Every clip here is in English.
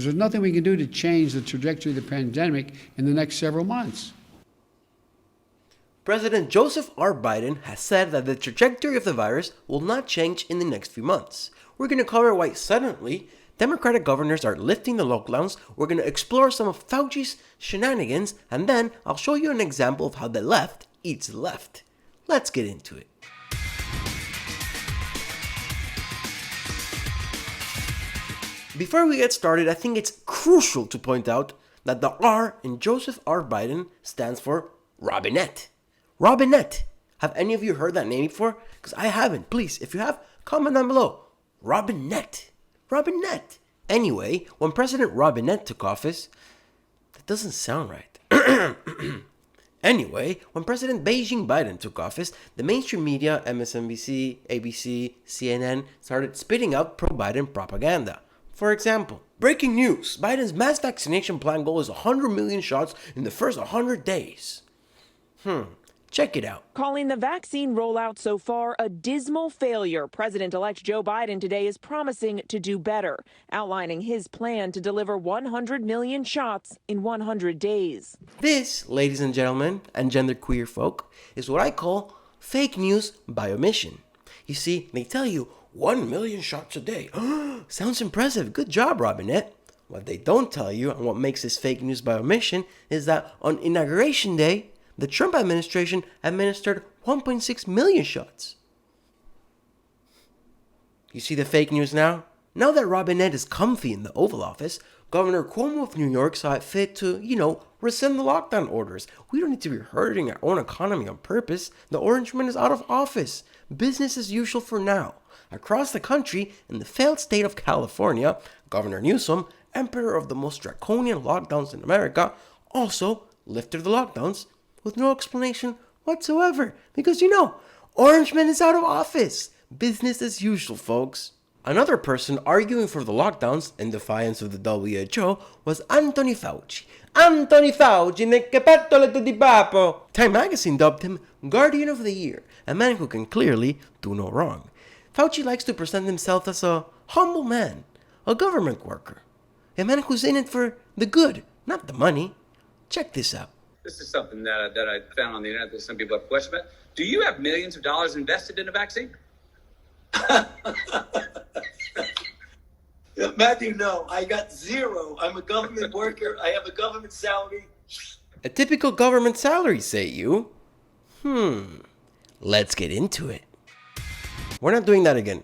There's nothing we can do to change the trajectory of the pandemic in the next several months. President Joseph R. Biden has said that the trajectory of the virus will not change in the next few months. We're going to cover why suddenly Democratic governors are lifting the lockdowns, we're going to explore some of Fauci's shenanigans, and then I'll show you an example of how the left eats the left. Let's get into it. Before we get started, I think it's crucial to point out that the R in Joseph R. Biden stands for Robinette. Robinette. Have any of you heard that name before? Because I haven't. Please, if you have, comment down below. Robinette. Robinette. Anyway, when President Robinette took office, that doesn't sound right. Anyway, when President Beijing Biden took office, the mainstream media, MSNBC, ABC, CNN, started spitting out pro-Biden propaganda. For example, breaking news, Biden's mass vaccination plan goal is 100 million shots in the first 100 days. Check it out. Calling the vaccine rollout so far a dismal failure, President-elect Joe Biden today is promising to do better, outlining his plan to deliver 100 million shots in 100 days. This, ladies and gentlemen, and genderqueer folk, is what I call fake news by omission. You see, they tell you 1 million shots a day. Sounds impressive. Good job, Robinette. What they don't tell you, and what makes this fake news by omission, is that on Inauguration Day, the Trump administration administered 1.6 million shots. You see the fake news now? Now that Robinette is comfy in the Oval Office, Governor Cuomo of New York saw it fit to, rescind the lockdown orders. We don't need to be hurting our own economy on purpose. The Orangeman is out of office. Business as usual for now. Across the country, in the failed state of California, Governor Newsome, emperor of the most draconian lockdowns in America, also lifted the lockdowns with no explanation whatsoever. Because, Orangeman is out of office. Business as usual, folks. Another person arguing for the lockdowns in defiance of the WHO was Anthony Fauci. Anthony Fauci, ne capetole tu di papo. Time magazine dubbed him Guardian of the Year, a man who can clearly do no wrong. Fauci likes to present himself as a humble man, a government worker, a man who's in it for the good, not the money. Check this out. This is something that I found on the internet that some people have questioned about. Do you have millions of dollars invested in a vaccine? Matthew, no, I got zero. I'm a government worker. I have a government salary. A typical government salary, say you? Let's get into it. We're not doing that again.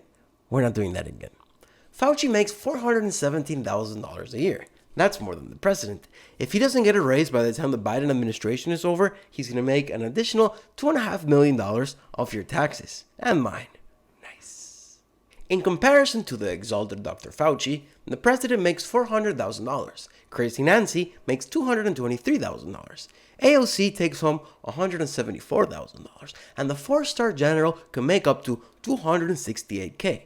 Fauci makes $417,000 a year. That's more than the president. If he doesn't get a raise by the time the Biden administration is over, he's going to make an additional $2.5 million off your taxes. And mine. Nice. In comparison to the exalted Dr. Fauci, the president makes $400,000. Crazy Nancy makes $223,000. AOC takes home $174,000. And the 4-star general can make up to $268K.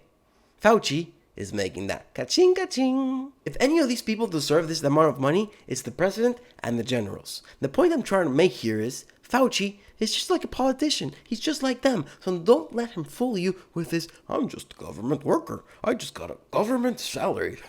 Fauci is making that ka-ching ka-ching. If any of these people deserve this amount of money, it's the president and the generals. The point I'm trying to make here is, Fauci is just like a politician. He's just like them. So don't let him fool you with this, I'm just a government worker. I just got a government salary.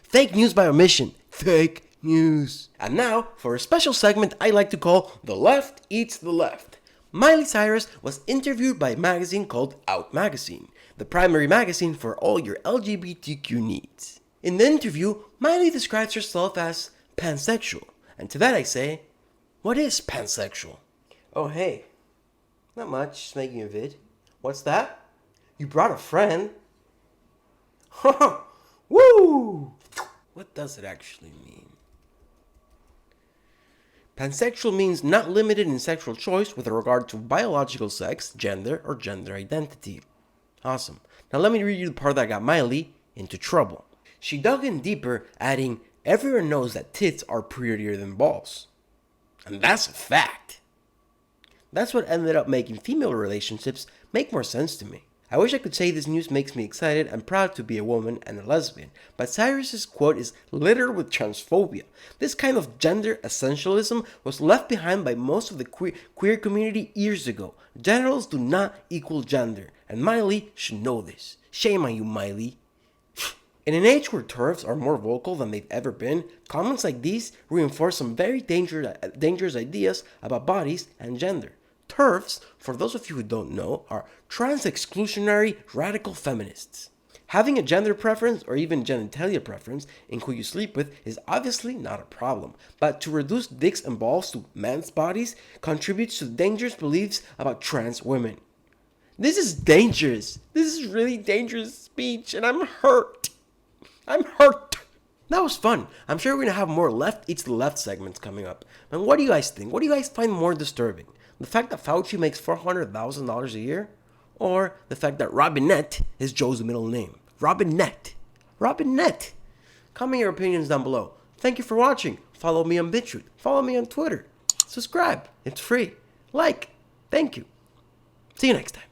Fake news by omission. Fake news. And now, for a special segment I like to call The Left Eats the Left. Miley Cyrus was interviewed by a magazine called Out Magazine, the primary magazine for all your LGBTQ needs. In the interview, Miley describes herself as pansexual. And to that I say, what is pansexual? Oh hey, not much, just making a vid. What's that? You brought a friend? Woo! What does it actually mean? Pansexual means not limited in sexual choice with regard to biological sex, gender, or gender identity. Awesome. Now let me read you the part that got Miley into trouble. She dug in deeper, adding, everyone knows that tits are prettier than balls. And that's a fact. That's what ended up making female relationships make more sense to me. I wish I could say this news makes me excited and proud to be a woman and a lesbian, but Cyrus's quote is littered with transphobia. This kind of gender essentialism was left behind by most of the queer community years ago. Generals do not equal gender, and Miley should know this. Shame on you, Miley. In an age where TERFs are more vocal than they've ever been, comments like these reinforce some very dangerous ideas about bodies and gender. TERFs, for those of you who don't know, are trans-exclusionary radical feminists. Having a gender preference or even genitalia preference in who you sleep with is obviously not a problem, but to reduce dicks and balls to men's bodies contributes to dangerous beliefs about trans women. This is dangerous. This is really dangerous speech, and I'm hurt. I'm hurt. That was fun. I'm sure we're going to have more Left Eats the Left segments coming up. And what do you guys think? What do you guys find more disturbing? The fact that Fauci makes $400,000 a year? Or the fact that Robinette is Joe's middle name? Robinette. Robinette. Comment your opinions down below. Thank you for watching. Follow me on BitChute. Follow me on Twitter. Subscribe. It's free. Like. Thank you. See you next time.